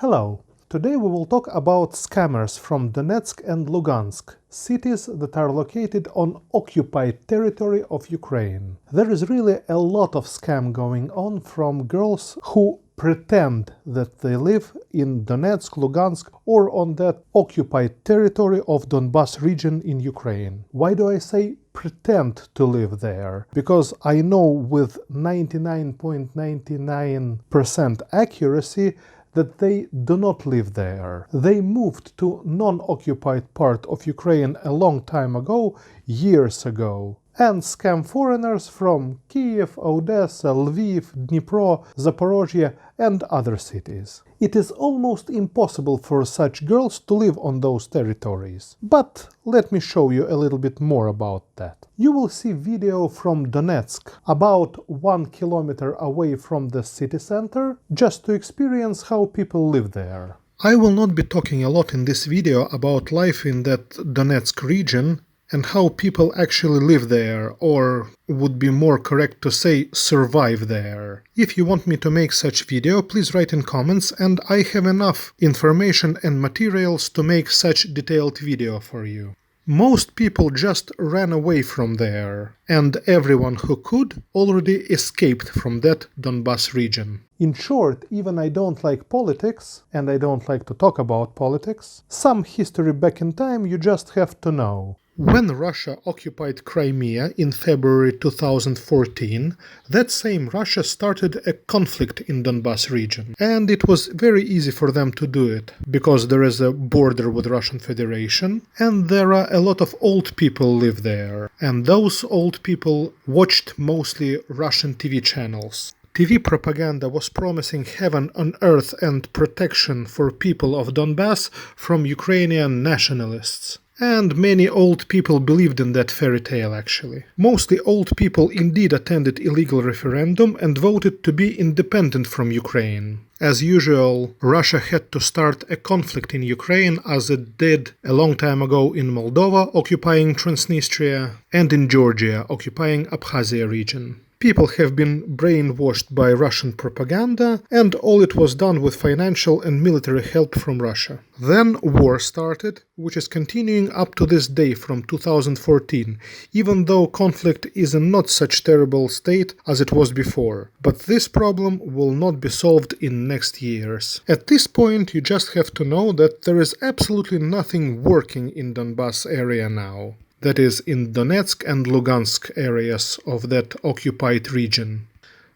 Hello! Today we will talk about scammers from Donetsk and Lugansk, cities that are located on occupied territory of Ukraine. There is really a lot of scam going on from girls who pretend that they live in Donetsk, Lugansk or on that occupied territory of Donbass region in Ukraine. Why do I say pretend to live there? Because I know with 99.99% accuracy that they do not live there. They moved to non-occupied part of Ukraine a long time ago, years ago, and scam foreigners from Kiev, Odessa, Lviv, Dnipro, Zaporozhye and other cities. It is almost impossible for such girls to live on those territories. But let me show you a little bit more about that. You will see video from Donetsk, about 1 kilometer away from the city center, just to experience how people live there. I will not be talking a lot in this video about life in that Donetsk region and how people actually live there, or would be more correct to say survive there. If you want me to make such video, please write in comments, and I have enough information and materials to make such detailed video for you. Most people just ran away from there, and everyone who could already escaped from that Donbass region. In short, even I don't like politics, and I don't like to talk about politics, some history back in time you just have to know. When Russia occupied Crimea in February 2014, that same Russia started a conflict in Donbass region. And it was very easy for them to do it, because there is a border with Russian Federation, and there are a lot of old people live there. And those old people watched mostly Russian TV channels. TV propaganda was promising heaven on earth and protection for people of Donbass from Ukrainian nationalists. And many old people believed in that fairy tale, actually. Mostly old people indeed attended illegal referendum and voted to be independent from Ukraine. As usual, Russia had to start a conflict in Ukraine, as it did a long time ago in Moldova, occupying Transnistria, and in Georgia, occupying Abkhazia region. People have been brainwashed by Russian propaganda, and all it was done with financial and military help from Russia. Then war started, which is continuing up to this day from 2014, even though conflict is in not such terrible state as it was before. But this problem will not be solved in next years. At this point, you just have to know that there is absolutely nothing working in Donbass area now. That is, in Donetsk and Lugansk areas of that occupied region.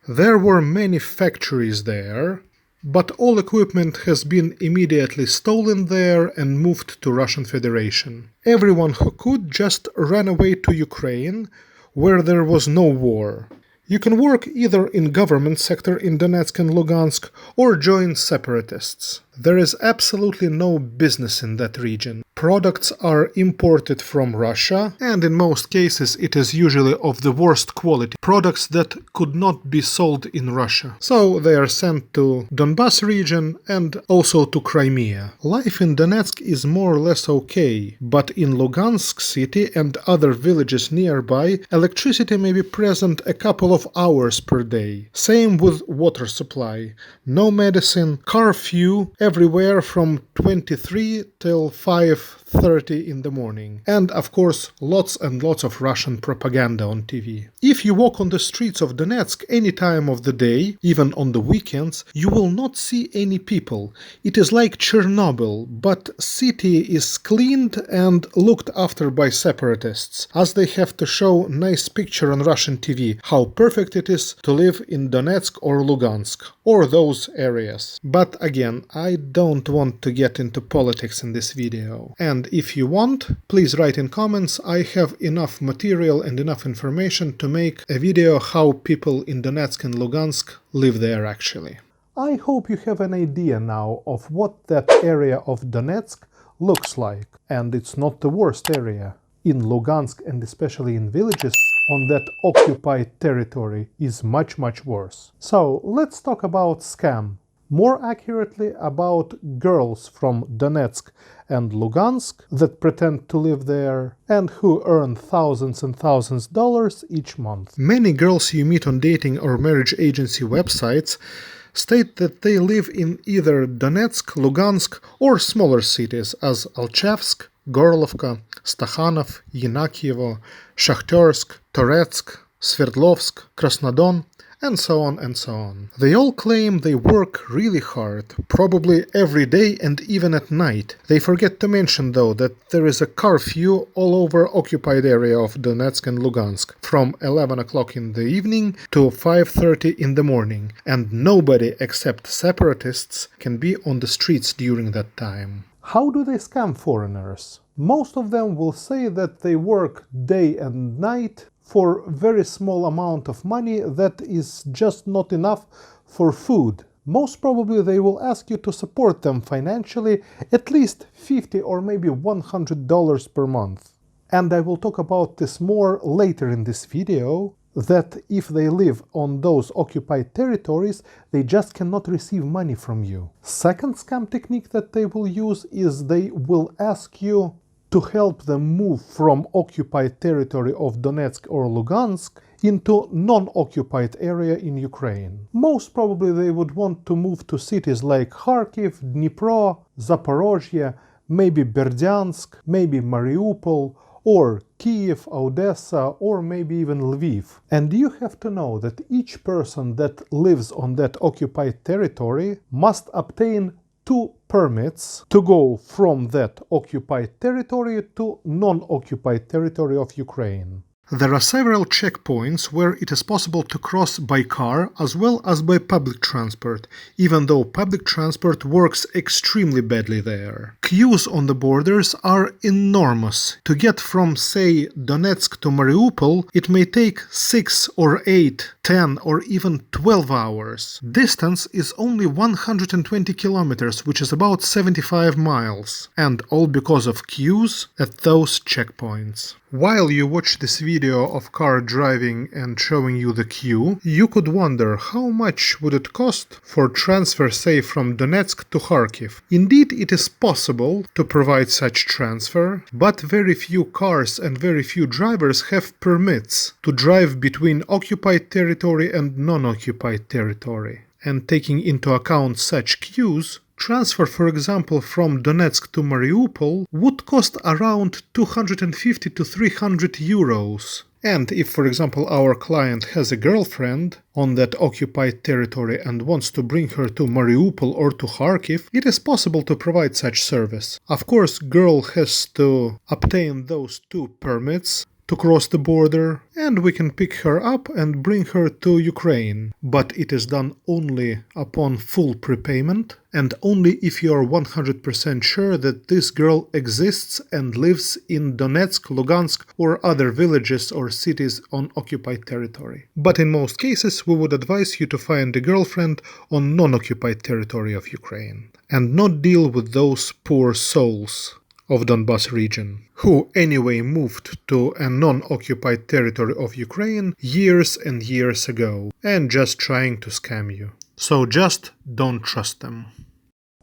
There were many factories there, but all equipment has been immediately stolen there and moved to Russian Federation. Everyone who could just ran away to Ukraine, where there was no war. You can work either in government sector in Donetsk and Lugansk or join separatists. There is absolutely no business in that region. Products are imported from Russia, and in most cases it is usually of the worst quality, products that could not be sold in Russia. So they are sent to Donbass region and also to Crimea. Life in Donetsk is more or less okay, but in Lugansk city and other villages nearby, electricity may be present a couple of hours per day. Same with water supply. No medicine, curfew everywhere from 23 till 5:30 in the morning. And of course, lots and lots of Russian propaganda on TV. If you walk on the streets of Donetsk any time of the day, even on the weekends, you will not see any people. It is like Chernobyl, but city is cleaned and looked after by separatists, as they have to show nice picture on Russian TV, how perfect it is to live in Donetsk or Lugansk, or those areas. But again, I don't want to get into politics in this video. And if you want, please write in comments. I have enough material and enough information to make a video how people in Donetsk and Lugansk live there actually. I hope you have an idea now of what that area of Donetsk looks like. And it's not the worst area. In Lugansk and especially in villages on that occupied territory is much worse. So let's talk about scam. More accurately about girls from Donetsk and Lugansk that pretend to live there and who earn thousands and thousands of dollars each month. Many girls you meet on dating or marriage agency websites state that they live in either Donetsk, Lugansk, or smaller cities as Alchevsk, Gorlovka, Stakhanov, Enakievo, Shakhtersk, Donetsk, Sverdlovsk, Krasnodon, and so on and so on. They all claim they work really hard, probably every day and even at night. They forget to mention though that there is a curfew all over occupied area of Donetsk and Lugansk from 11 o'clock in the evening to 5:30 in the morning, and nobody except separatists can be on the streets during that time. How do they scam foreigners? Most of them will say that they work day and night for very small amount of money that is just not enough for food. Most probably they will ask you to support them financially at least $50 or maybe $100 per month. And I will talk about this more later in this video, that if they live on those occupied territories, they just cannot receive money from you. Second scam technique that they will use is they will ask you to help them move from occupied territory of Donetsk or Lugansk into non-occupied area in Ukraine. Most probably they would want to move to cities like Kharkiv, Dnipro, Zaporozhye, maybe Berdyansk, maybe Mariupol, or Kiev, Odessa, or maybe even Lviv. And you have to know that each person that lives on that occupied territory must obtain 2 permits to go from that occupied territory to non-occupied territory of Ukraine. There are several checkpoints where it is possible to cross by car as well as by public transport, even though public transport works extremely badly there. Queues on the borders are enormous. To get from, say, Donetsk to Mariupol, it may take 6 or 8, 10 or even 12 hours. Distance is only 120 kilometers, which is about 75 miles, and all because of queues at those checkpoints. While you watch this video of car driving and showing you the queue, you could wonder how much would it cost for transfer, say, from Donetsk to Kharkiv. Indeed, it is possible to provide such transfer, but very few cars and very few drivers have permits to drive between occupied territory and non-occupied territory. And taking into account such queues, transfer, for example, from Donetsk to Mariupol would cost around 250 to 300 euros. And if, for example, our client has a girlfriend on that occupied territory and wants to bring her to Mariupol or to Kharkiv, it is possible to provide such service. Of course, girl has to obtain those 2 permits to cross the border, and we can pick her up and bring her to Ukraine. But it is done only upon full prepayment, and only if you are 100% sure that this girl exists and lives in Donetsk, Lugansk, or other villages or cities on occupied territory. But in most cases, we would advise you to find a girlfriend on non-occupied territory of Ukraine, and not deal with those poor souls of Donbass region, who anyway moved to a non-occupied territory of Ukraine years and years ago, and just trying to scam you. So just don't trust them.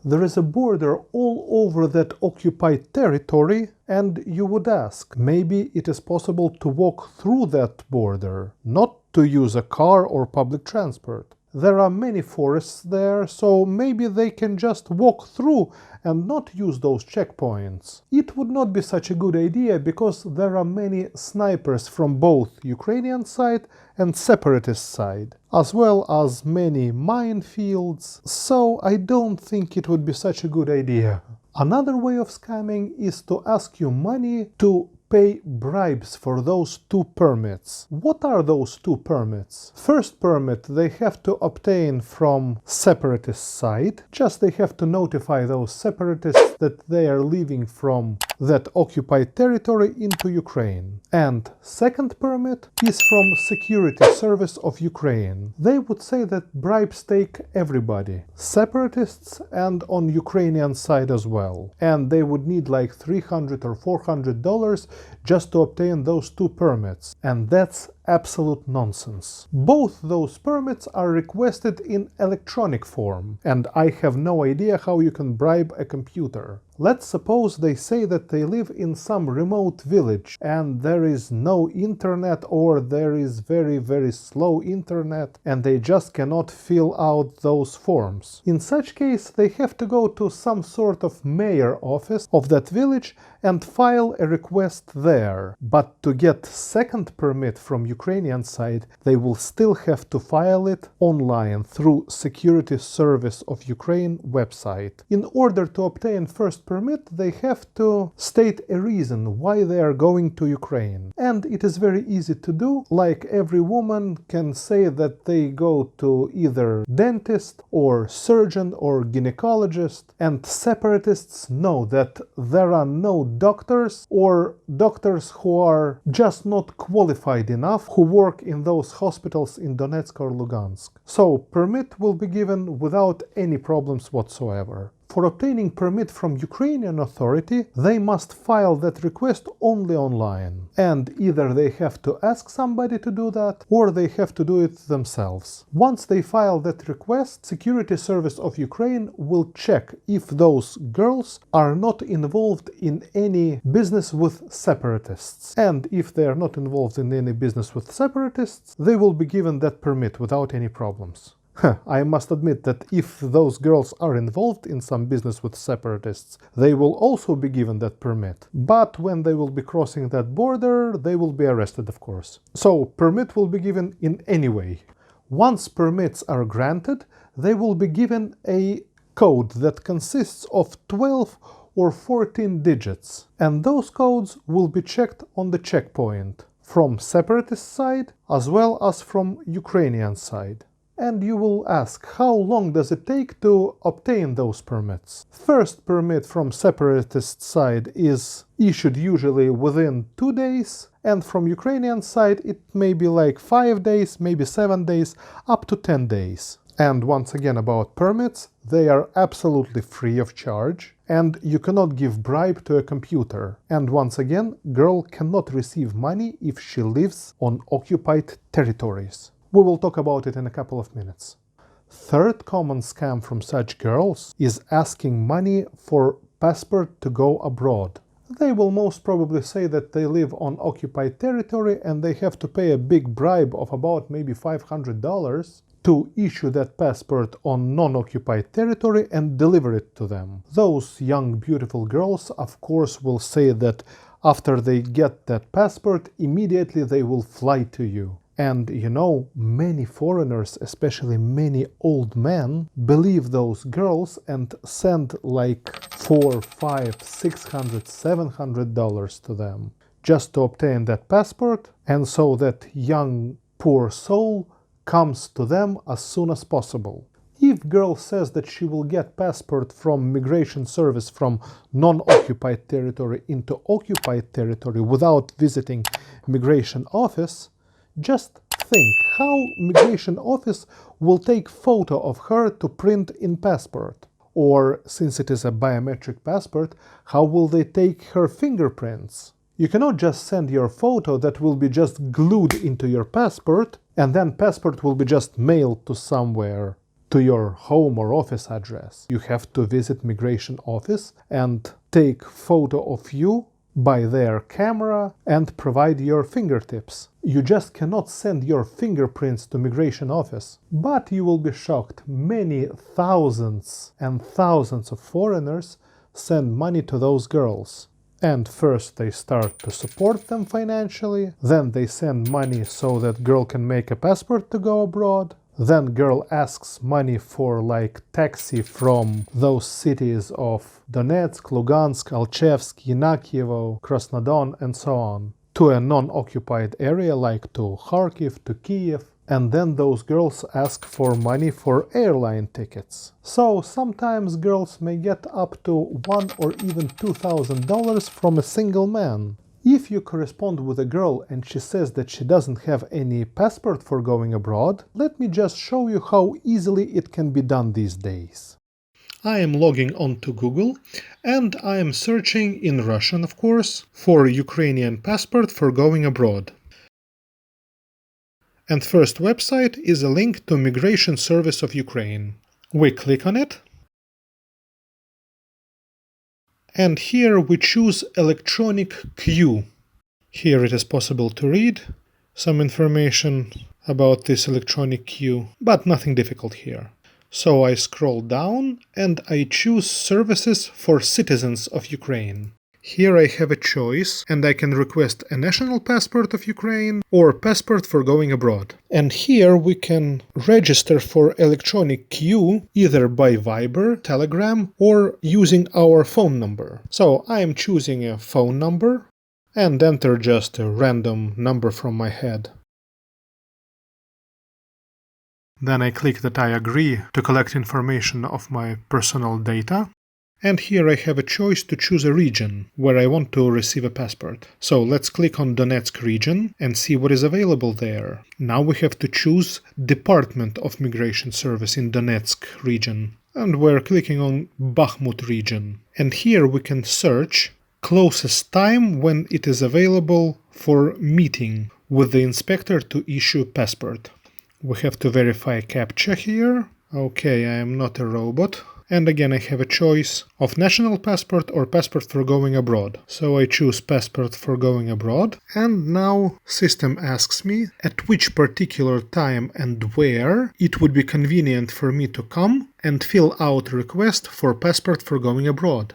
There is a border all over that occupied territory, and you would ask, maybe it is possible to walk through that border, not to use a car or public transport. There are many forests there, so maybe they can just walk through and not use those checkpoints. It would not be such a good idea because there are many snipers from both Ukrainian side and separatist side, as well as many minefields, so I don't think it would be such a good idea. Another way of scamming is to ask you money to pay bribes for those 2 permits. What are those 2 permits? First permit they have to obtain from separatist side. Just they have to notify those separatists that they are leaving from that occupied territory into Ukraine. And second permit is from Security Service of Ukraine. They would say that bribes take everybody, separatists and on Ukrainian side as well. And they would need like $300 or $400 just to obtain those 2 permits. And that's absolute nonsense. Both those permits are requested in electronic form, and I have no idea how you can bribe a computer. Let's suppose they say that they live in some remote village and there is no internet, or there is very slow internet and they just cannot fill out those forms. In such case, they have to go to some sort of mayor office of that village and file a request there. But to get second permit from Ukrainian side, they will still have to file it online through Security Service of Ukraine website. In order to obtain first permit, they have to state a reason why they are going to Ukraine. And it is very easy to do. Like every woman can say that they go to either dentist or surgeon or gynecologist, and separatists know that there are no doctors, or doctors who are just not qualified enough, who work in those hospitals in Donetsk or Lugansk. So permit will be given without any problems whatsoever. For obtaining permit from Ukrainian authority, they must file that request only online. And either they have to ask somebody to do that, or they have to do it themselves. Once they file that request, Security Service of Ukraine will check if those girls are not involved in any business with separatists. And if they are not involved in any business with separatists, they will be given that permit without any problems. I must admit that if those girls are involved in some business with separatists, they will also be given that permit. But when they will be crossing that border, they will be arrested, of course. So, permit will be given in any way. Once permits are granted, they will be given a code that consists of 12 or 14 digits. And those codes will be checked on the checkpoint from separatist side as well as from Ukrainian side. And you will ask, how long does it take to obtain those permits? First permit from separatist side is issued usually within 2 days, and from Ukrainian side it may be like 5 days, maybe 7 days, up to 10 days. And once again about permits, they are absolutely free of charge, and you cannot give bribe to a computer. And once again, girl cannot receive money if she lives on occupied territories. We will talk about it in a couple of minutes. Third common scam from such girls is asking money for passport to go abroad. They will most probably say that they live on occupied territory and they have to pay a big bribe of about maybe $500 to issue that passport on non-occupied territory and deliver it to them. Those young beautiful girls, of course, will say that after they get that passport, immediately they will fly to you. And you know, many foreigners, especially many old men, believe those girls and send like $400, $500, $600, $700 to them just to obtain that passport, and so that young poor soul comes to them as soon as possible. If girl says that she will get passport from migration service from non-occupied territory into occupied territory without visiting migration office, just think how migration office will take photo of her to print in passport. Or, since it is a biometric passport, how will they take her fingerprints? You cannot just send your photo that will be just glued into your passport, and then passport will be just mailed to somewhere, to your home or office address. You have to visit migration office and take photo of you by their camera and provide your fingertips. You just cannot send your fingerprints to migration office. But you will be shocked, many thousands and thousands of foreigners send money to those girls. And first they start to support them financially, then they send money so that girl can make a passport to go abroad. Then girl asks money for like taxi from those cities of Donetsk, Lugansk, Alchevsk, Enakievo, Krasnodon and so on, to a non-occupied area like to Kharkiv, to Kiev. And then those girls ask for money for airline tickets. So sometimes girls may get up to $1,000 or even $2,000 from a single man. If you correspond with a girl and she says that she doesn't have any passport for going abroad, let me just show you how easily it can be done these days. I am logging on to Google and I am searching in Russian, of course, for Ukrainian passport for going abroad. And first website is a link to Migration Service of Ukraine. We click on it. And here we choose electronic queue. Here it is possible to read some information about this electronic queue, but nothing difficult here. So I scroll down and I choose services for citizens of Ukraine. Here I have a choice and I can request a national passport of Ukraine or passport for going abroad. And here we can register for electronic queue either by Viber, Telegram or using our phone number. So I am choosing a phone number and enter just a random number from my head. Then I click that I agree to collect information of my personal data. And here I have a choice to choose a region where I want to receive a passport. So let's click on Donetsk region and see what is available there. Now we have to choose Department of Migration Service in Donetsk region. And we're clicking on Bakhmut region. And here we can search closest time when it is available for meeting with the inspector to issue passport. We have to verify CAPTCHA here. Okay, I am not a robot. And again I have a choice of national passport or passport for going abroad. So I choose passport for going abroad. And now system asks me at which particular time and where it would be convenient for me to come and fill out a request for passport for going abroad.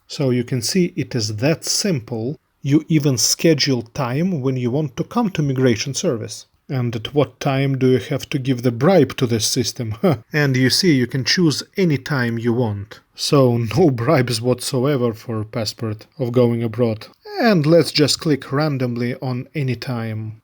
So you can see it is that simple. You even schedule time when you want to come to migration service. And at what time do you have to give the bribe to this system? And you see, you can choose any time you want. So no bribes whatsoever for passport of going abroad. And let's just click randomly on any time.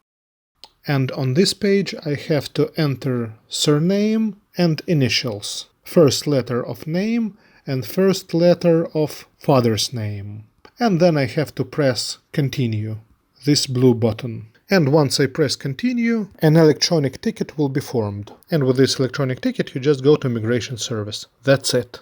And on this page I have to enter surname and initials. First letter of name and first letter of father's name. And then I have to press continue, this blue button. And once I press continue, an electronic ticket will be formed. And with this electronic ticket you just go to migration service. That's it.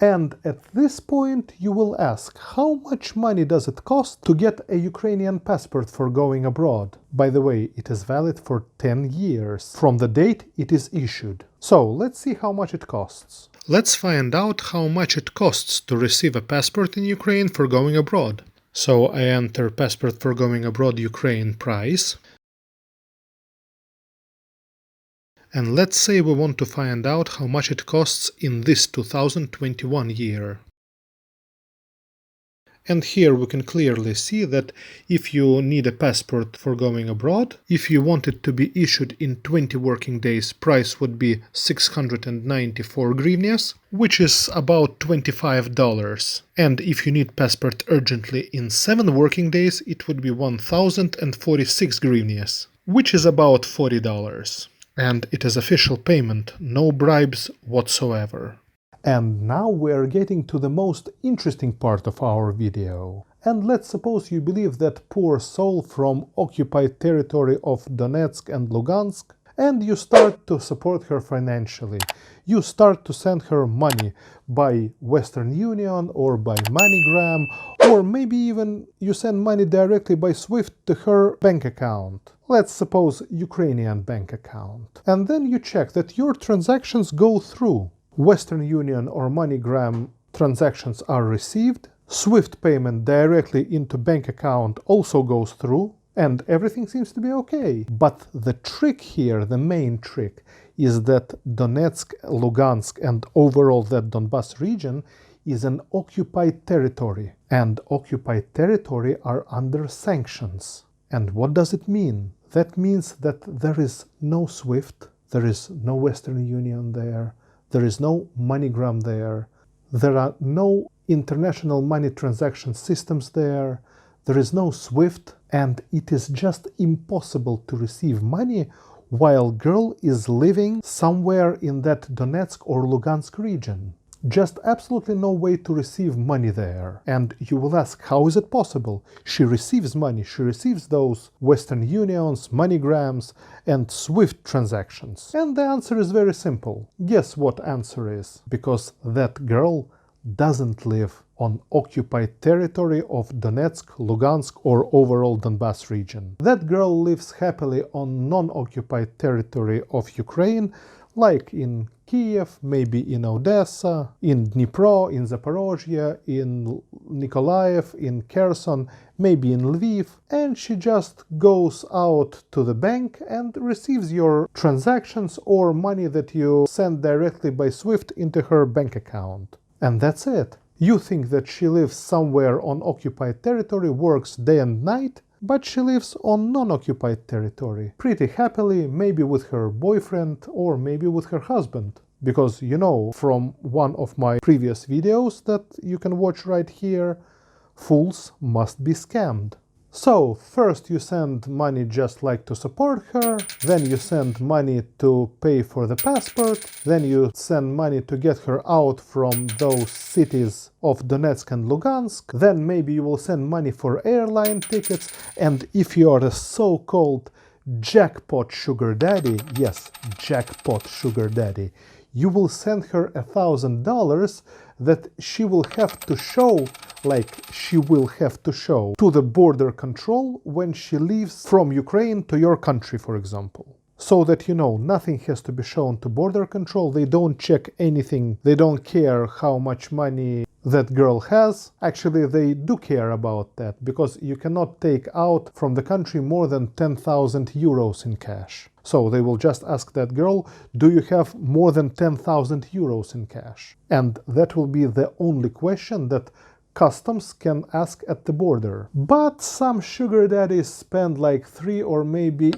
And at this point you will ask, how much money does it cost to get a Ukrainian passport for going abroad? By the way, it is valid for 10 years from the date it is issued. So let's see how much it costs. Let's find out how much it costs to receive a passport in Ukraine for going abroad. So I enter passport for going abroad Ukraine price. And let's say we want to find out how much it costs in this 2021 year. And here we can clearly see that if you need a passport for going abroad, if you want it to be issued in 20 working days, price would be 694 hryvnias, which is about $25. And if you need passport urgently in 7 working days, it would be 1046 hryvnias, which is about $40. And it is official payment, no bribes whatsoever. And now we are getting to the most interesting part of our video. And let's suppose you believe that poor soul from occupied territory of Donetsk and Lugansk, and you start to support her financially. You start to send her money by Western Union or by Moneygram, or maybe even you send money directly by SWIFT to her bank account. Let's suppose Ukrainian bank account. And then you check that your transactions go through. Western Union or Moneygram transactions are received, SWIFT payment directly into bank account also goes through, and everything seems to be okay. But the trick here, the main trick, is that Donetsk, Lugansk and overall that Donbass region is an occupied territory. And occupied territory are under sanctions. And what does it mean? That means that there is no SWIFT, there is no Western Union there, there is no MoneyGram there, there are no international money transaction systems there, there is no SWIFT, and it is just impossible to receive money while girl is living somewhere in that Donetsk or Lugansk region. Just absolutely no way to receive money there. And you will ask, how is it possible? She receives money, she receives those Western Unions, MoneyGrams, and SWIFT transactions. And the answer is very simple. Guess what answer is? Because that girl doesn't live on occupied territory of Donetsk, Lugansk, or overall Donbass region. That girl lives happily on non-occupied territory of Ukraine, like in Kiev, maybe in Odessa, in Dnipro, in Zaporozhye, in Nikolaev, in Kherson, maybe in Lviv, and she just goes out to the bank and receives your transactions or money that you send directly by SWIFT into her bank account. And that's it. You think that she lives somewhere on occupied territory, works day and night, but she lives on non-occupied territory, pretty happily, maybe with her boyfriend or maybe with her husband. Because you know from one of my previous videos that you can watch right here, fools must be scammed. So, first you send money just like to support her, then you send money to pay for the passport, then you send money to get her out from those cities of Donetsk and Lugansk, then maybe you will send money for airline tickets, and if you are a so-called jackpot sugar daddy, yes, jackpot sugar daddy, you will send her $1,000 that she will have to show, to the border control when she leaves from Ukraine to your country, for example. So that you know, nothing has to be shown to border control, they don't check anything, they don't care how much money that girl has. Actually, they do care about that, because you cannot take out from the country more than 10,000 euros in cash. So they will just ask that girl, do you have more than 10,000 euros in cash? And that will be the only question that customs can ask at the border. But some sugar daddies spend like $3,000 or maybe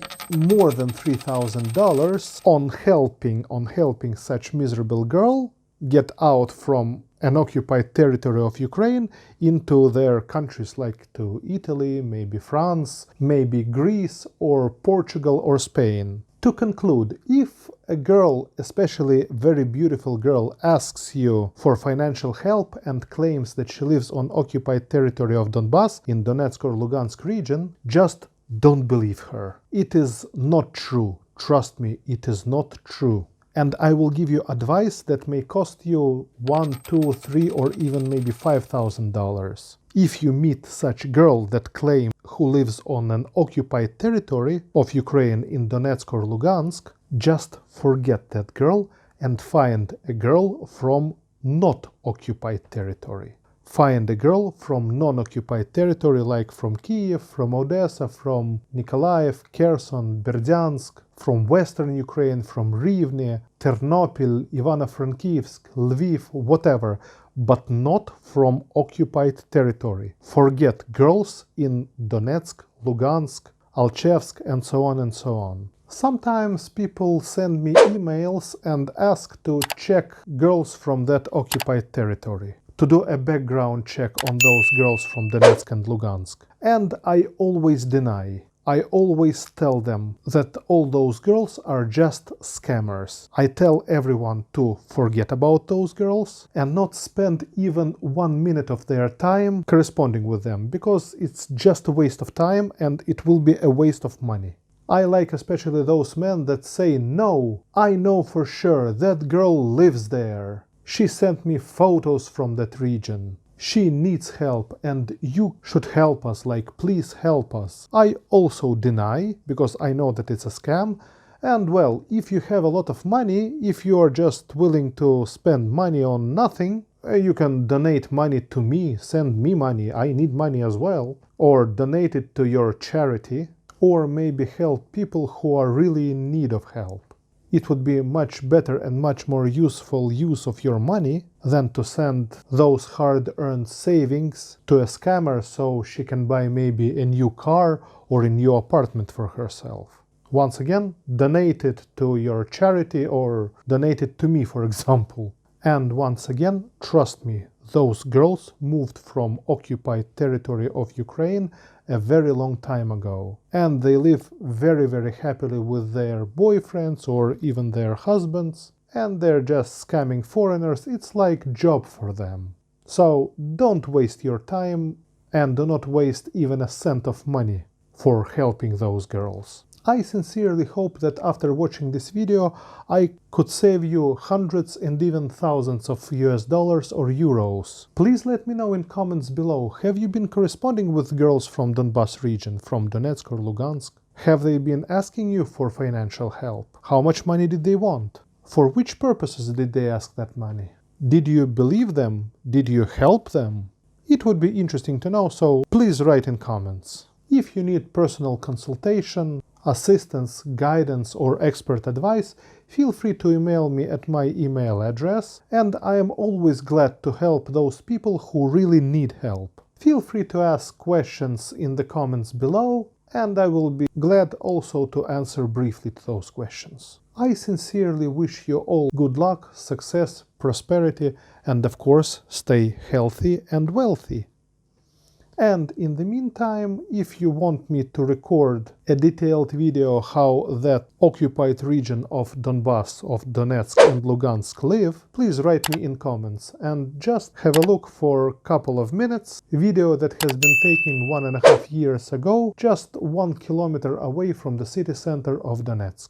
more than $3,000 on helping such miserable girl get out from an occupied territory of Ukraine into their countries, like to Italy, maybe France, maybe Greece or Portugal or Spain. To conclude, if a girl, especially a very beautiful girl, asks you for financial help and claims that she lives on occupied territory of Donbass in Donetsk or Lugansk region, just don't believe her. It is not true. Trust me, it is not true. And I will give you advice that may cost you $1, $2, $3, or even maybe $5,000. If you meet such girl that claims who lives on an occupied territory of Ukraine in Donetsk or Lugansk, just forget that girl and find a girl from not occupied territory. Find a girl from non-occupied territory, like from Kiev, from Odessa, from Nikolaev, Kherson, Berdyansk, from Western Ukraine, from Rivne, Ternopil, Ivano-Frankivsk, Lviv, whatever, but not from occupied territory. Forget girls in Donetsk, Lugansk, Alchevsk, and so on and so on. Sometimes people send me emails and ask to check girls from that occupied territory, to do a background check on those girls from Donetsk and Lugansk. And I always deny. I always tell them that all those girls are just scammers. I tell everyone to forget about those girls and not spend even 1 minute of their time corresponding with them, because it's just a waste of time and it will be a waste of money. I like especially those men that say, no, I know for sure that girl lives there. She sent me photos from that region. She needs help and you should help us, like please help us. I also deny, because I know that it's a scam. And well, if you have a lot of money, if you are just willing to spend money on nothing, you can donate money to me, send me money, I need money as well. Or donate it to your charity, or maybe help people who are really in need of help. It would be much better and much more useful use of your money than to send those hard-earned savings to a scammer so she can buy maybe a new car or a new apartment for herself. Once again, donate it to your charity or donate it to me, for example. And once again, trust me, those girls moved from occupied territory of Ukraine a very long time ago. And they live very, very happily with their boyfriends or even their husbands. And they're just scamming foreigners. It's like job for them. So don't waste your time and do not waste even a cent of money for helping those girls. I sincerely hope that after watching this video, I could save you hundreds and even thousands of US dollars or euros. Please let me know in comments below, have you been corresponding with girls from Donbass region, from Donetsk or Lugansk? Have they been asking you for financial help? How much money did they want? For which purposes did they ask that money? Did you believe them? Did you help them? It would be interesting to know, so please write in comments. If you need personal consultation, assistance, guidance, or expert advice, feel free to email me at my email address, and I am always glad to help those people who really need help. Feel free to ask questions in the comments below, and I will be glad also to answer briefly to those questions. I sincerely wish you all good luck, success, prosperity, and of course, stay healthy and wealthy. And in the meantime, if you want me to record a detailed video how that occupied region of Donbass, of Donetsk and Lugansk live, please write me in comments and just have a look for a couple of minutes. Video that has been taken 1.5 years ago, just 1 kilometer away from the city center of Donetsk.